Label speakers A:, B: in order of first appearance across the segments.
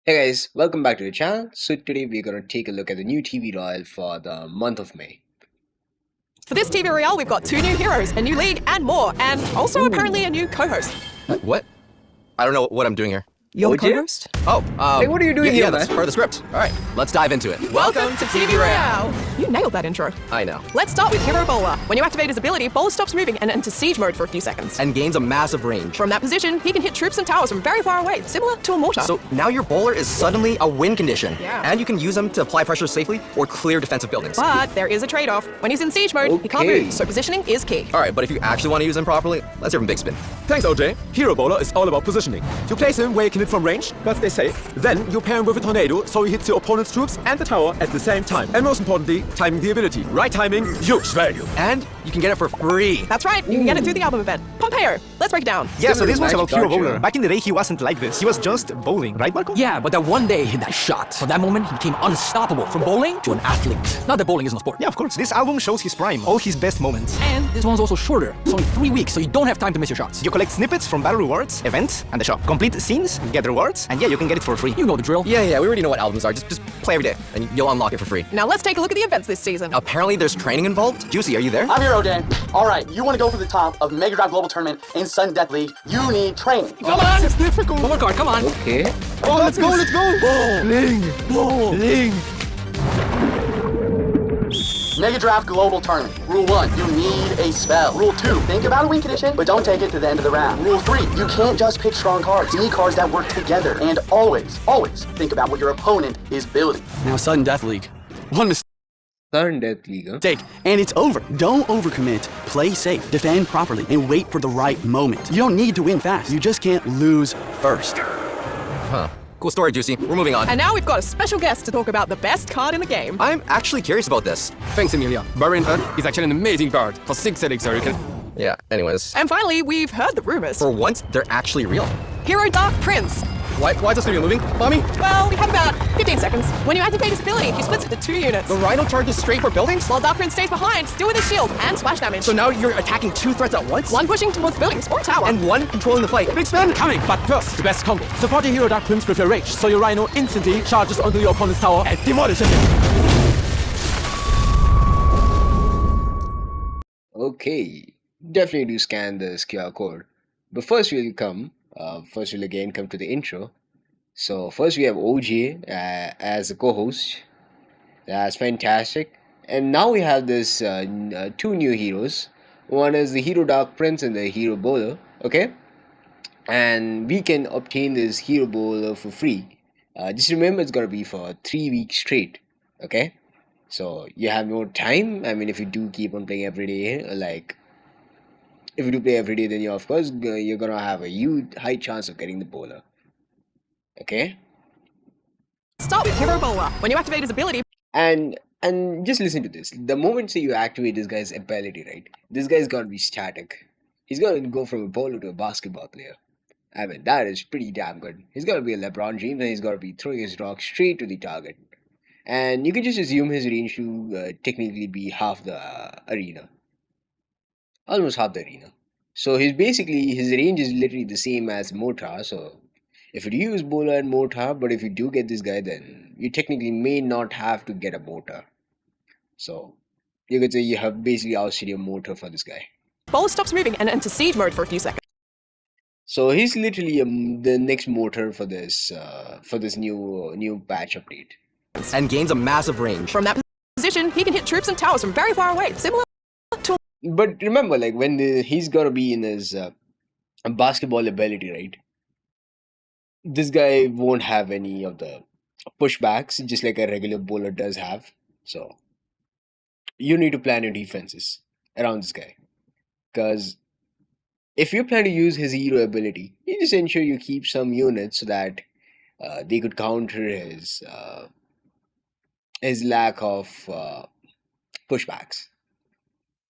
A: Hey guys, welcome back to the channel. So today we're gonna take a look at the new TV Royale for the month of May.
B: For this TV Royale, we've got 2 new heroes, a new league, and more, and also apparently a new co-host.
C: What? I don't know what I'm doing here.
B: You're the
A: Would you?
B: co-host?
C: Oh,
A: Hey, what are you doing
C: yeah,
A: here,
C: that's
A: man?
C: part of the script. All right, let's dive into it.
B: Welcome to TV Royale! You nailed that intro.
C: I know.
B: Let's start with Hero Bowler. When you activate his ability, Bowler stops moving and enters siege mode for a few seconds.
C: And gains a massive range.
B: From that position, he can hit troops and towers from very far away, similar to a mortar.
C: So now your bowler is suddenly a win condition.
B: Yeah.
C: And you can use them to apply pressure safely or clear defensive buildings.
B: But there is a trade-off. When he's in siege mode, he can't
A: Okay.
B: move, so positioning is key.
C: All right, but if you actually want to use them properly, let's hear from Big Spin.
D: Thanks, OJ. Hero Bowler is all about positioning. You place him where you can hit from range, but stay safe. Then you pair him with a tornado so he hits your opponent's troops and the tower at the same time. And most importantly, timing the ability. Right timing, huge value.
C: And you can get it for free.
B: That's right, you can get it through the album event. Pompeo, let's break it down.
E: Yeah, so this was
A: Magic
E: about Hero
A: Gotcha.
E: Bowler. Back in the day, he wasn't like this. He was just bowling, right, Marco?
F: Yeah, but that one day he hit that shot. From that moment, he became unstoppable. From bowling to an athlete. Not that bowling isn't a sport.
E: Yeah, of course. This album shows his prime, all his best moments.
F: And this one's also shorter. It's only 3 weeks, so you don't have time to miss your shots.
E: You collect snippets from battle rewards, events, and the shop. Complete scenes, get rewards, and yeah, you can get it for free.
F: You know the drill.
C: Yeah, we already know what albums are. Just play every day, and you'll unlock it for free.
B: Now let's take a look at the events this season.
C: Apparently there's training involved. Juicy, are you there?
G: I'm Hero Dan. Alright, you want to go for the top of Mega Drive Global Tournament in Sudden Death League, you need training.
F: Come on! It's difficult. One more card, come on.
A: Okay.
E: Oh, let's go! Bowling!
G: Mega Drive Global Tournament. Rule 1, you need a spell. Rule 2, think about a win condition, but don't take it to the end of the round. Rule 3, you can't just pick strong cards. You need cards that work together. And always think about what your opponent is building.
H: Now, Sudden Death League. One
A: Sudden Death League, huh?
H: mistake, and it's over. Don't overcommit. Play safe, defend properly, and wait for the right moment. You don't need to win fast. You just can't lose first.
C: Huh. Cool story, Juicy. We're moving on.
B: And now we've got a special guest to talk about the best card in the game.
C: I'm actually curious about this.
D: Thanks, Emilia. Barbarian Barrel is actually an amazing card. For 6 elixir, you can...
C: Yeah, anyways.
B: And finally, we've heard the rumors.
C: For once, they're actually real.
B: Hero Dark Prince.
C: Why is this video moving? Mommy?
B: Well, we have about 15 seconds. When you activate his ability, he splits into 2 units.
C: The Rhino charges straight for buildings?
B: While Dark Prince stays behind, still with his shield and splash damage.
C: So now you're attacking 2 threats at once?
B: One pushing towards buildings or tower.
C: And 1 controlling the fight.
D: Big Spin coming! But first, the best combo. Support your Hero Dark Prince with your rage, so your Rhino instantly charges onto your opponent's tower and demolishes it.
A: Okay. Definitely do scan this QR code. But first we'll again come to the intro. So first we have OJ as a co-host. That's fantastic. And now we have this 2 new heroes. One is the Hero Dark Prince and the Hero Bowler. Okay. And we can obtain this Hero Bowler for free. Just remember it's gonna be for 3 weeks straight. Okay. So you have more time. I mean, if you do keep on playing every day, if you do play every day, then you're gonna have a huge high chance of getting the bowler. Okay.
B: Start with Hero Bowler. When you activate his ability,
A: And just listen to this. The moment you activate this guy's ability, right? This guy's gotta be static. He's gonna go from a bowler to a basketball player. I mean, that is pretty damn good. He's gotta be a LeBron James, and he's gotta be throwing his rock straight to the target. And you can just assume his range to technically be half the arena. Almost half the arena. So his range is literally the same as Mortar. So if you use Bowler and Mortar, but if you do get this guy, then you technically may not have to get a Mortar. So you could say you have basically ousted your Mortar for this guy.
B: Bowler stops moving and enters siege mode for a few seconds.
A: So he's literally the next Mortar for this new patch update.
C: And gains a massive range.
B: From that position, he can hit troops and towers from very far away, similar to a
A: But remember, like when he's gonna be in his basketball ability, right? This guy won't have any of the pushbacks, just like a regular bowler does have. So you need to plan your defenses around this guy, because if you plan to use his hero ability, you just ensure you keep some units so that they could counter his lack of pushbacks.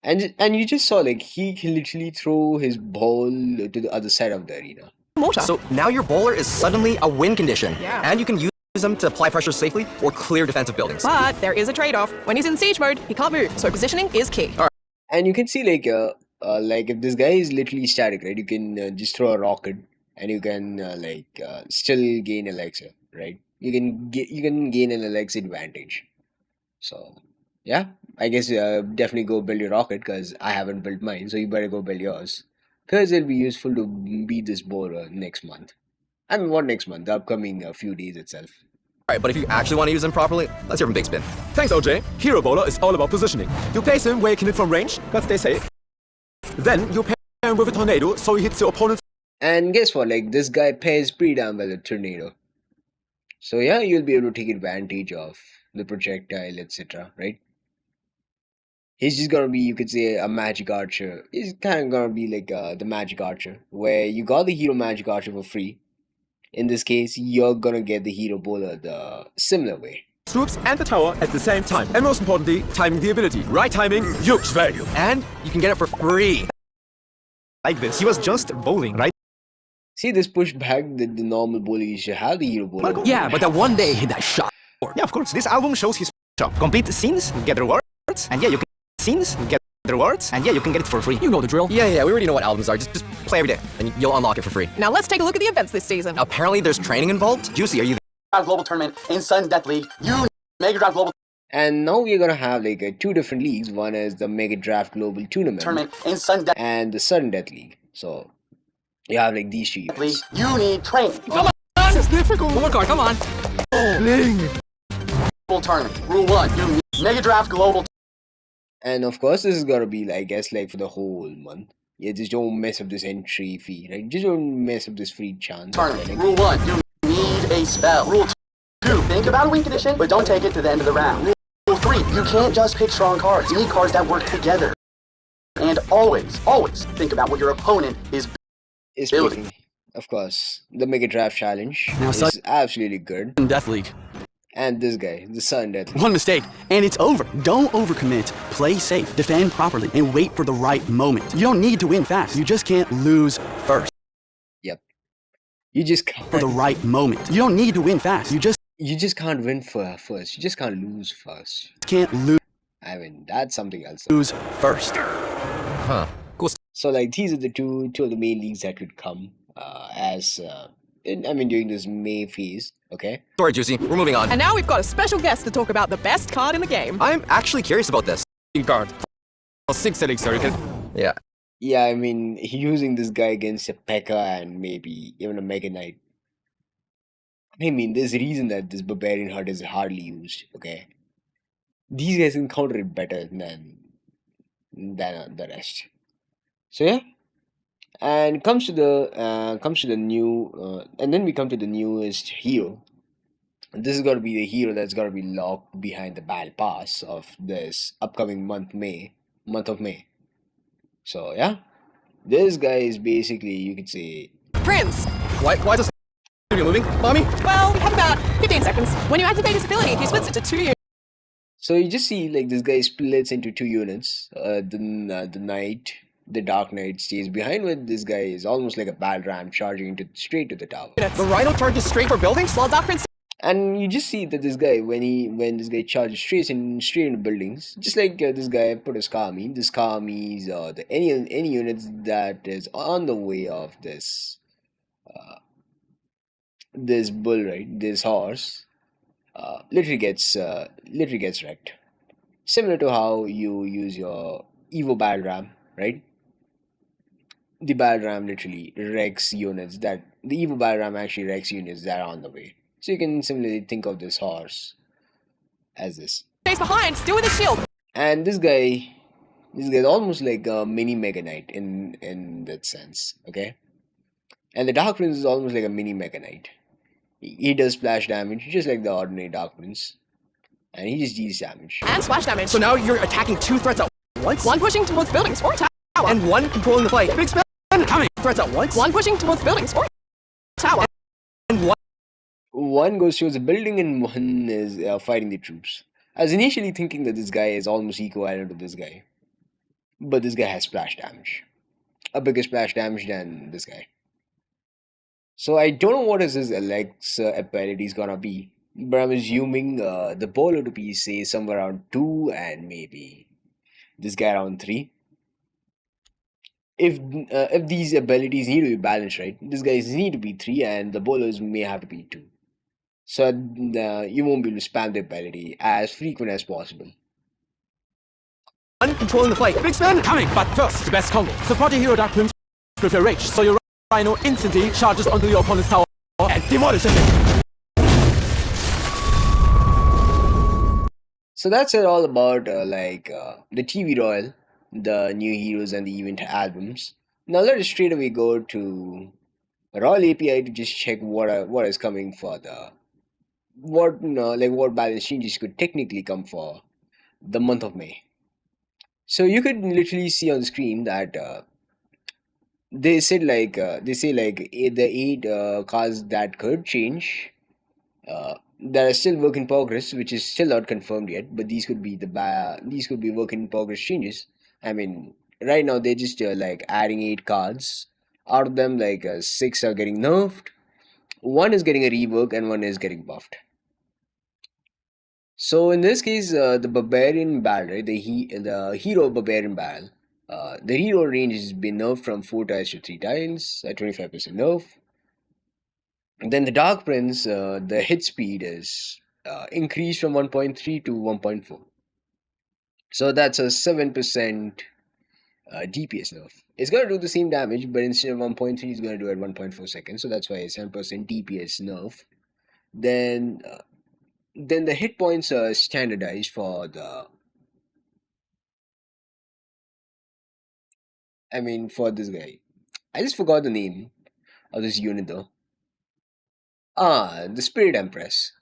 A: And you just saw, like, he can literally throw his ball to the other side of the arena.
B: mortar.
C: So now your bowler is suddenly a win condition.
B: Yeah.
C: And you can use them to apply pressure safely or clear defensive buildings.
B: But there is a trade-off. When he's in siege mode, he can't move, so positioning is key.
A: And you can see, like if this guy is literally static, right? You can just throw a rocket, and you can still gain elixir, right? you can gain an Alex advantage. So yeah, I guess definitely go build your rocket because I haven't built mine, so you better go build yours because it'll be useful to beat this bowler next month. I mean, what next month? The upcoming few days itself.
C: Alright, but if you actually want to use them properly, let's hear from Big Spin.
D: Thanks, OJ. Hero Bowler is all about positioning. You place him where he can hit from range, but stay safe. Then you pair him with a tornado so he hits your opponent's.
A: And guess what? Like, this guy pairs pretty damn well with Tornado. So yeah, you'll be able to take advantage of the projectile, etc. Right? He's just gonna be, you could say, a magic archer. He's kind of gonna be like the magic archer, where you got the hero magic archer for free. In this case, you're gonna get the hero bowler the similar way.
D: Troops and the tower at the same time. And most importantly, timing the ability. Right timing, huge value.
C: And you can get it for free.
E: Like this. He was just bowling, right?
A: See, this push back that the normal bowler used to have the hero bowler.
F: Yeah, but that one day hit that shot.
E: Yeah, of course. This album shows his shop. Complete scenes, get rewards, and yeah, you can scenes, get rewards, and yeah, you can get it for free.
F: You know the drill.
C: Yeah, we already know what albums are. Just play every day, and you'll unlock it for free.
B: Now let's take a look at the events this season.
C: Apparently there's training involved. Juicy, are you
G: Draft Global Tournament in Sudden Death League. You Mega Draft Global
A: And now we're gonna have like two different leagues. One is the Mega Draft Global Tournament
G: in Sudden Death
A: and the Sudden Death League. So you have like these two
G: League.
A: units.
G: You need training.
B: Come on! This is difficult. One more card, come on.
G: Global Tournament. Rule 1. You need Mega Draft Global
A: And of course, this is gonna be, I guess, like for the whole month. Yeah, just don't mess up this entry fee, right? Just don't mess up this free chance.
G: Tournament. Rule 1. You need a spell. Rule 2. Think about a win condition, but don't take it to the end of the round. Rule 3. You can't just pick strong cards. You need cards that work together. And always think about what your opponent is building.
A: Picking. Of course, the Mega Draft Challenge
H: Now,
A: is absolutely good.
H: Death League.
A: And this guy, the Sudden Death League.
H: One mistake, and it's over. Don't overcommit. Play safe, defend properly, and wait for the right moment. You don't need to win fast. You just can't lose first.
A: Yep. You just can't.
H: For the right moment. You don't need to win fast. You
A: just can't win first. You just can't lose first.
H: can't lose
A: I mean, that's something else.
H: first.
C: Huh. Cool.
A: So like these are the two of the main leagues that could come during this May phase. Okay.
C: Sorry, Juicy. We're moving on.
B: And now we've got a special guest to talk about the best card in the game.
C: I'm actually curious about this.
D: Guard. 6 elixir, you can.
C: Yeah.
A: Yeah, I mean, using this guy against a P.E.K.K.A. and maybe even a Mega Knight. I mean, there's a reason that this Barbarian Hut is hardly used. Okay. These guys can counter it better than the rest. So yeah. And comes to the new and then we come to the newest hero. This is gonna be the hero that's gonna be locked behind the battle pass of this upcoming month of May. So yeah, this guy is basically, you could say,
B: Prince!
C: Why is this moving, Mommy?
B: Well, we have about 15 seconds. When you activate his ability, he splits into 2 units.
A: so you just see like this guy splits into 2 units. The knight, the Dark Knight stays behind with this guy is almost like a battle ram charging straight to the tower.
C: The Rhino charges straight for buildings?
B: While Dark Prince
A: And you just see that this guy, when this guy charges straight into buildings, just like this guy put a Skami. The Skamis or any units that is on the way of this this bull, right? This horse, literally gets wrecked. Similar to how you use your Evo battle ram, right? The battle ram literally wrecks units that the Evo battle ram actually wrecks units that are on the way. So you can similarly think of this horse as this.
B: stays behind, still with his shield.
A: And this guy is almost like a mini Mega Knight in that sense, okay? And the Dark Prince is almost like a mini Mega Knight. He does splash damage just like the ordinary Dark Prince, and he just deals damage.
B: And splash damage.
C: So now you're attacking 2 threats at once?
B: One pushing towards buildings or tower.
C: And one controlling the fight. Big spell coming. Threats at once?
B: One pushing towards buildings or tower.
C: And
A: One goes towards the building and one is fighting the troops. I was initially thinking that this guy is almost equivalent to this guy, but this guy has splash damage, a bigger splash damage than this guy. So I don't know what his Alex ability is gonna be, but I'm assuming the bowler to be, say, somewhere around 2 and maybe this guy around 3. If these abilities need to be balanced, right, these guys need to be 3 and the bowlers may have to be 2. so you won't be able to spam the ability as frequent as possible.
D: Controlling the fight. Big spin coming! But first, the best combo. Support your hero Dark Prince with your rage, so your Rhino instantly charges onto your opponent's tower and demolishes it.
A: So that's it all about the TV Royal, the new heroes and the event albums. Now let us straight away go to Royal API to just check what is coming for what balance changes could technically come for the month of May. So you could literally see on the screen that they say the eight cards that could change that are still work in progress, which is still not confirmed yet. But these could be these could be work in progress changes. I mean, right now they're just adding 8 cards. Out of them, 6 are getting nerfed, one is getting a rework, and one is getting buffed. So in this case, the Barbarian Barrel, right, the hero Barbarian Barrel, the hero range has been nerfed from 4 tiles to 3 tiles, at 25% nerf. And then the Dark Prince, the hit speed is increased from 1.3 to 1.4. So that's a 7% DPS nerf. It's going to do the same damage, but instead of 1.3, it's going to do it 1.4 seconds. So that's why a 7% DPS nerf. Then the hit points are standardized for for this guy. I just forgot the name of this unit though. The Spirit Empress.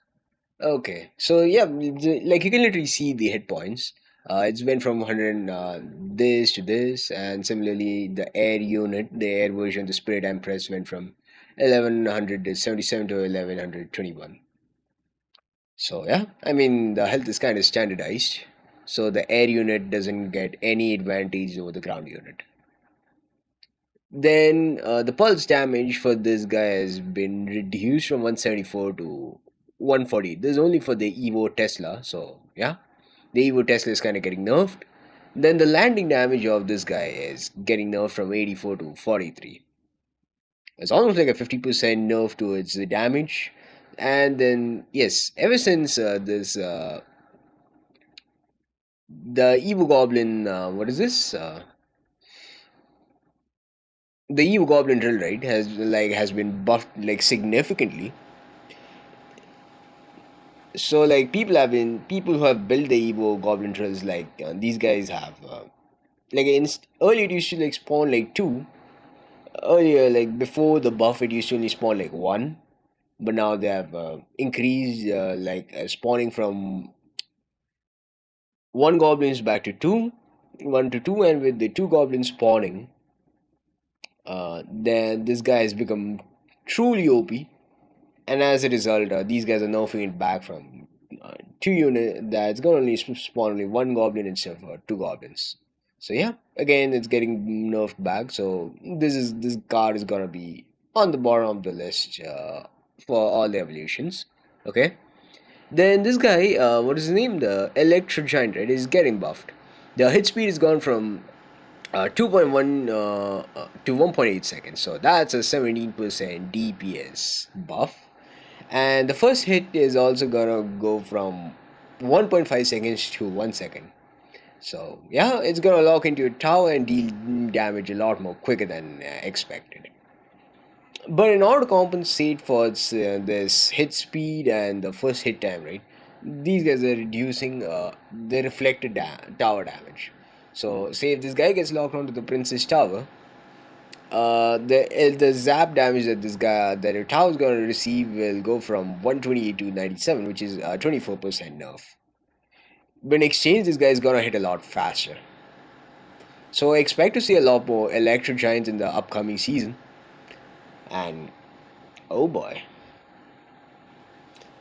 A: Okay, so yeah, like you can literally see the hit points. It's went from 100 this to this, and similarly the air unit, the air version of the Spirit Empress went from 1177 to 1121. So yeah, the health is kind of standardized, so the air unit doesn't get any advantage over the ground unit. Then the pulse damage for this guy has been reduced from 174 to 140. This is only for the Evo Tesla, so yeah, the Evo Tesla is kind of getting nerfed. Then the landing damage of this guy is getting nerfed from 84 to 43. It's almost like a 50% nerf towards the damage. And then yes, ever since the Evo Goblin, what is this? The Evo Goblin drill, right, has been buffed significantly. So people who have built the Evo Goblin drills, these guys have earlier it used to spawn 2. Earlier, before the buff, it used to only spawn 1, but now they have increased spawning from 1 goblins back to 2, 1 to 2, and with the 2 goblins spawning, then this guy has become truly OP, and as a result, these guys are nerfing it back from 2 units. That's gonna only spawn only 1 goblin instead of 2 goblins. So yeah, again it's getting nerfed back. So this card is gonna be on the bottom of the list for all the evolutions. Okay. Then this guy, what is his name? The Electro Giant, right, is getting buffed. The hit speed has gone from 2.1 to 1.8 seconds, so that's a 17% DPS buff. And the first hit is also gonna go from 1.5 seconds to 1 second. So yeah, it's gonna lock into your tower and deal damage a lot more quicker than expected. But in order to compensate for this hit speed and the first hit time, right, these guys are reducing the reflected tower damage. So say if this guy gets locked onto the Prince's tower, the zap damage that your tower is going to receive will go from 128 to 97, which is 24% nerf. But in exchange, this guy is going to hit a lot faster. So I expect to see a lot more Electro Giants in the upcoming season. And oh boy,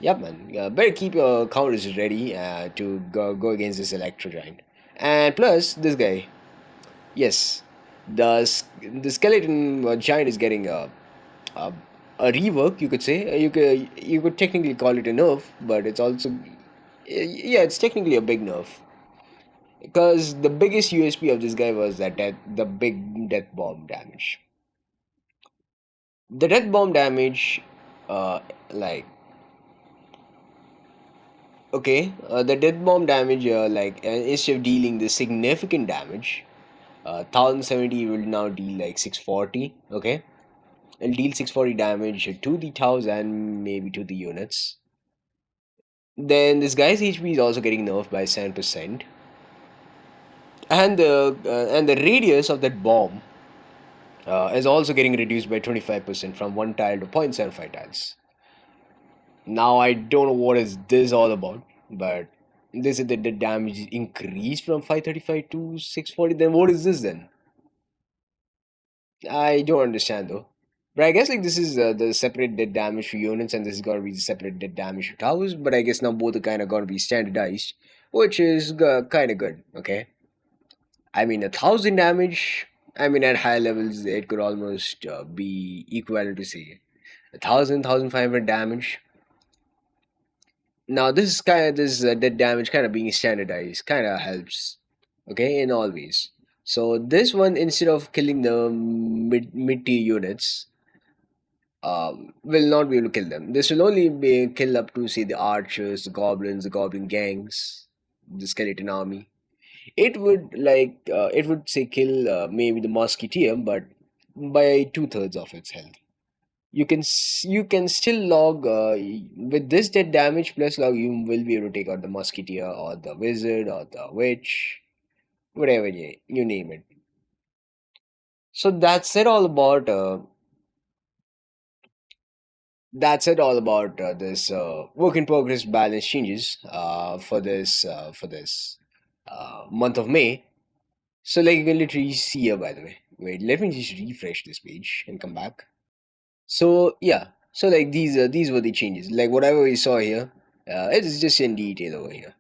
A: yep man, better keep your counters ready to go against this Electro Giant. And plus this guy, yes, the skeleton giant is getting a rework, you could say. You could technically call it a nerf, but it's also, yeah, it's technically a big nerf, because the biggest USP of this guy was the big death bomb damage. The death bomb damage, uh, like Okay, the death bomb damage, instead of dealing the significant damage, 1070 will now deal like 640. Okay, it'll deal 640 damage to the towers and maybe to the units. Then this guy's HP is also getting nerfed by 7%, and the radius of that bomb is also getting reduced by 25% from 1 tile to 0.75 tiles. Now I don't know what is this all about, but they said that the damage is increased from 535 to 640. Then what is this then? I don't understand though. But I guess like this is the separate dead damage for units, and this is gonna be the separate dead damage for towers. But I guess now both are kind of gonna be standardized, which is kind of good. Okay, I mean 1,000 damage. I mean at high levels it could almost be equivalent to say 1,500 damage. Now this is kind of this dead damage kind of being standardized kind of helps. Okay, in all ways. So this one, instead of killing the mid tier units, will not be able to kill them. This will only be kill up to say the archers, the goblins, the goblin gangs, the skeleton army. It would say kill maybe the musketeer, but by 2/3 of its health. You can still log with this dead damage plus log. You will be able to take out the musketeer or the wizard or the witch, whatever you name it. So that's it all about this work in progress balance changes for this month of May. So like you can literally see here, by the way. Wait, let me just refresh this page and come back. So yeah, so like these were the changes. Like whatever we saw here, it's just in detail over here.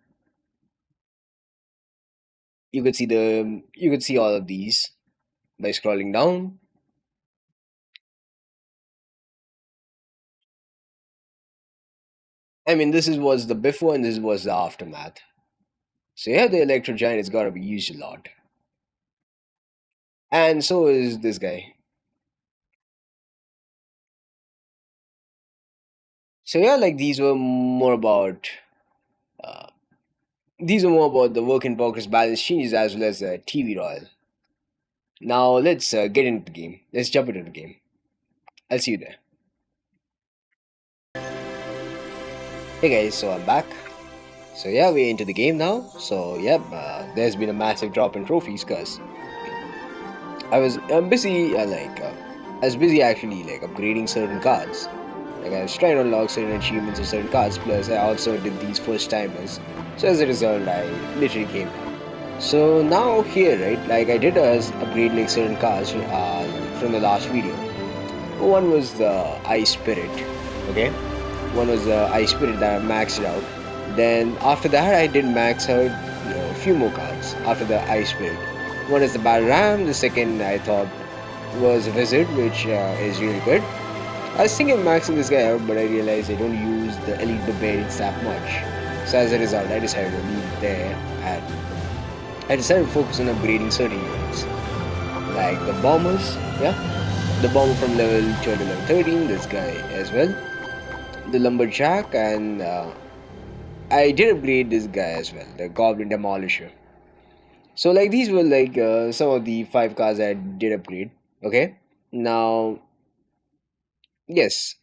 A: You could see all of these by scrolling down. I mean, this is was the before and this was the aftermath. So yeah, the electro giant is gotta be used a lot, and so is this guy. So yeah, like uh, these were more about the work in progress balance changes as well as TV Royale. Now let's get into the game. Let's jump into the game. I'll see you there. Hey guys, so I'm back. So yeah, we're into the game now. So yep, there's been a massive drop in trophies because I'm busy I was busy actually like upgrading certain cards. Like I was trying to unlock certain achievements of certain cards. Plus I also did these first timers. So as a result, I literally came back. So now here, right? Like I did upgrade like certain cards from the last video. One was the Ice Spirit. Okay. One was the Ice Spirit that I maxed out. Then after that, I did max out a few more cards after the Ice Spirit. One is the Battle Ram. The second I thought was a Wizard, which is really good. I was thinking of maxing this guy out, but I realized I don't use the Elite Barbarians that much. So as a result, I decided to leave it there, and I decided to focus on upgrading certain units, like the bombers. Yeah, the bomber from level 12 to level 13. This guy as well. The lumberjack, and I did upgrade this guy as well, the goblin demolisher. So like these were like some of the 5 cards I did upgrade. Okay, now yes,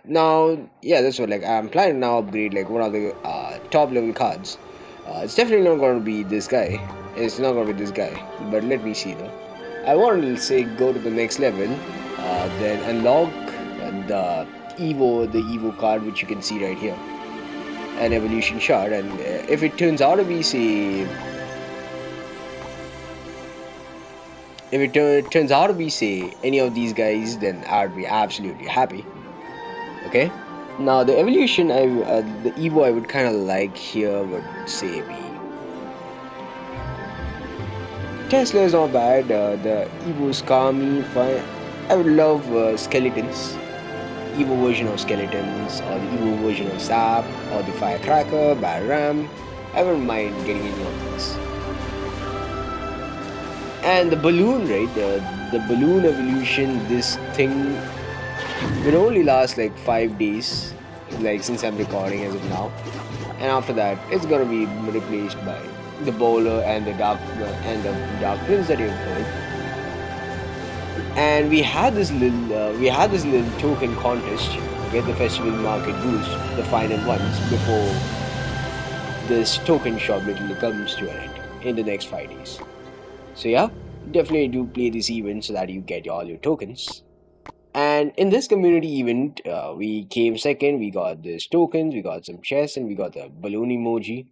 A: now yeah, that's what like I'm planning to now upgrade like one of the top level cards. It's definitely not going to be this guy. It's not going to be this guy. But let me see though. I want to say go to the next level, then unlock the Evo card, which you can see right here, an evolution shard, and if it turns out to be say turns out to be say any of these guys, then I'd be absolutely happy. Okay, now the evolution the Evo I would kind of like here would say be Tesla is not bad. The Evo's Kami fine. I would love skeletons, Evo version of skeletons, or the Evo version of Sap, or the Firecracker, Battle Ram. I wouldn't mind getting any of these. And the balloon, right? The balloon evolution, this thing will only last like 5 days. like since I'm recording as of now. And after that, it's gonna be replaced by the bowler and the dark prince that you've heard. And we had this little token contest to get the festival market boost, the final ones, before this token shop literally comes to an end in the next 5 days. So yeah, definitely do play this event so that you get all your tokens. And in this community event, we came second. We got this tokens, we got some chests, and we got the balloon emoji.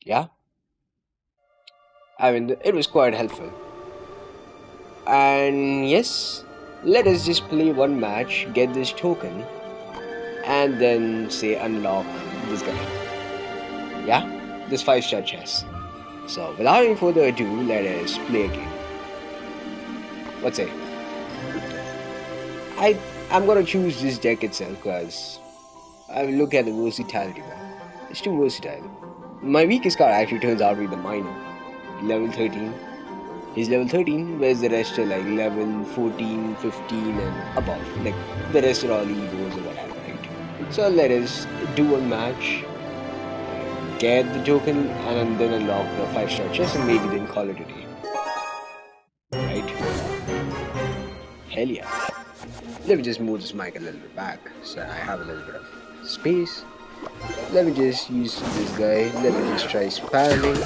A: Yeah, I mean it was quite helpful. And yes, let us just play one match, get this token, and then say unlock this guy. Yeah, this 5-star chest. So without any further ado, let us play a game. What's it? I'm gonna choose this deck itself because I look at the versatility, man. It's too versatile. My weakest card actually turns out to be the miner, level 13. He's level 13, whereas the rest are like level 14, 15 and above. Like the rest are all Egos or whatever, right? So let us do a match, get the token, and then unlock the 5-star chest and maybe then call it a day. Right? Hell yeah. Let me just move this mic a little bit back so I have a little bit of space. Let me just use this guy. Let me just try spiraling.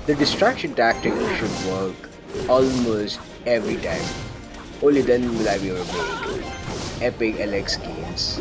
A: The distraction tactic should work almost every time. Only then will I be able to make epic LX games.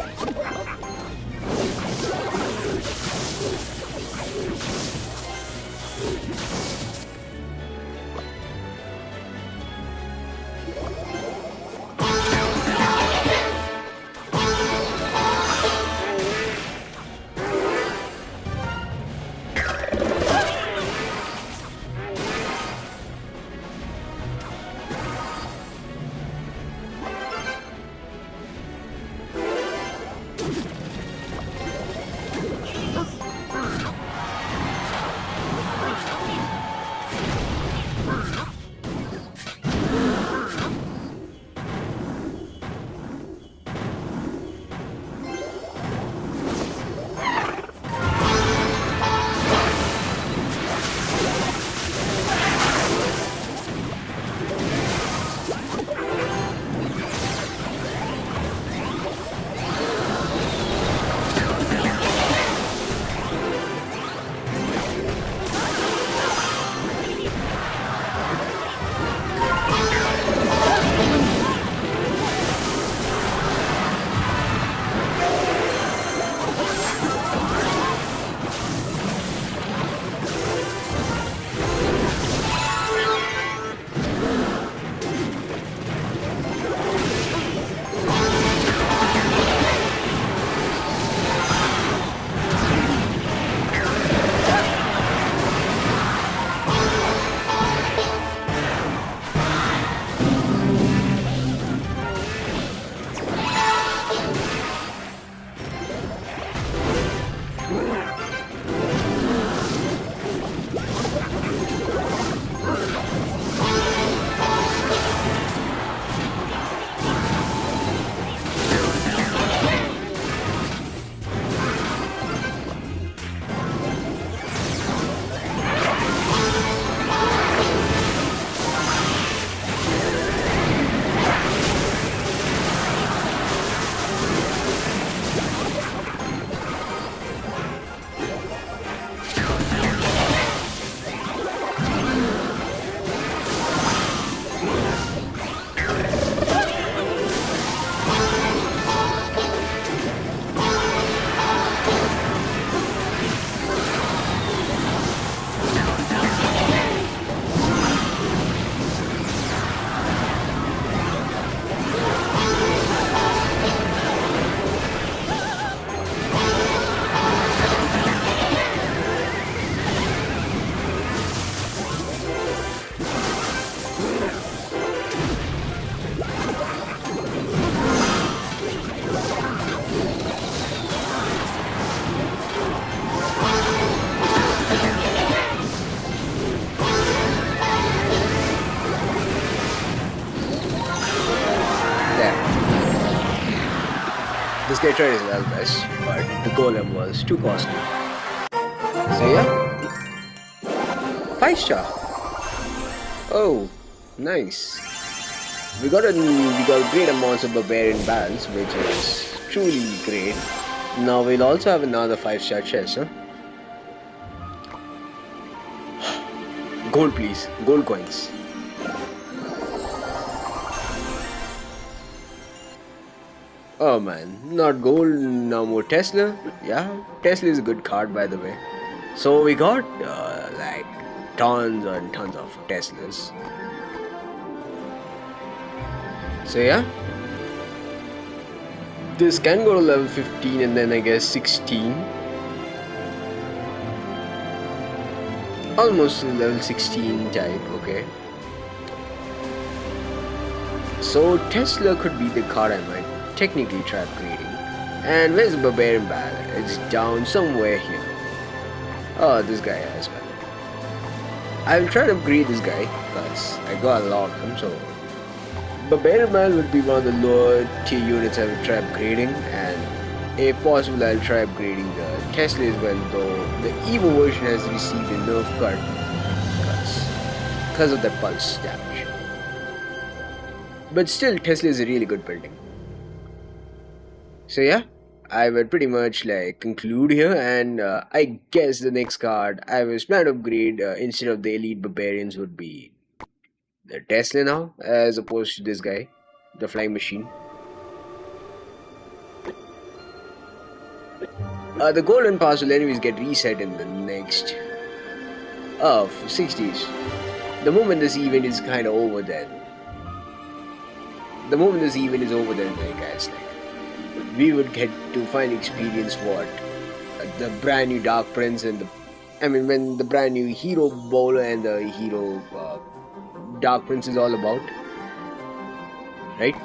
A: There. This guy tried his level best, but the golem was too costly. So yeah, 5-star. Oh, nice. We got great amounts of barbarian barrels, which is truly great. Now we'll also have another 5-star chest, huh? Gold, please. Gold coins. Oh man, not gold, no more Tesla. Yeah, Tesla is a good card, by the way. So we got like tons and tons of Teslas. So yeah, this can go to level 15 and then I guess 16. Almost to level 16 type, okay. So Tesla could be the card I might technically try upgrading. And where's the Barbarian Barrel? It's down somewhere here. Oh, this guy as well. I will try to upgrade this guy because I got a lot of them. So Barbarian Barrel would be one of the lower tier units I will try upgrading, and if possible I'll try upgrading the Tesla as well, though the Evo version has received a nerf cut because of that pulse damage. But still, Tesla is a really good building. So yeah, I would pretty much like conclude here, and I guess the next card I was planning to upgrade instead of the Elite Barbarians would be the Tesla now, as opposed to this guy, the Flying Machine. The golden pass will anyways get reset in the next 6 days. The moment this event is kind of over, then guys, like, we would get to finally experience what the brand new Dark Prince and when the brand new Hero Bowler and the Hero Dark Prince is all about, right?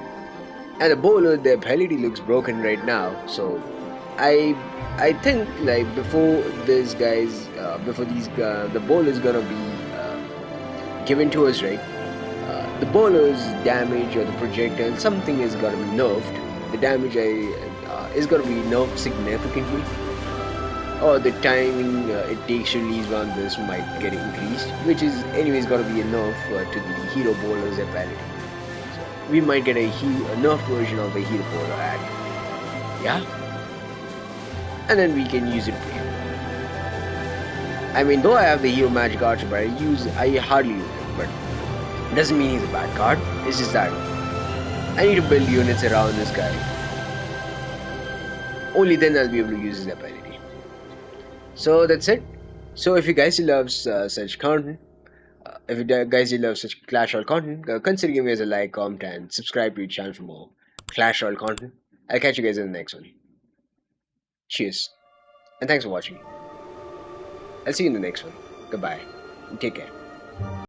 A: And the Bowler, the ability looks broken right now, so I think like before these guys, the Bowler is gonna be given to us, right? The Bowler's damage or the projectile, something is gonna be nerfed. The damage is going to be nerfed significantly, or the timing it takes to release one this might get increased, which is anyways going to be a nerf to the Hero Bowler's ability. So we might get a nerfed version of the Hero Bowler add, yeah, and then we can use it for him. I mean, though I have the Hero Magic Archer, but I hardly use it, but it doesn't mean he's a bad card. It's just that I need to build units around this guy. Only then I'll be able to use his ability. So that's it. So if you guys love such content, if you guys love such Clash Royale content, consider giving us a like, comment, and subscribe to your channel for more Clash Royale content. I'll catch you guys in the next one. Cheers, and thanks for watching. I'll see you in the next one. Goodbye, and take care.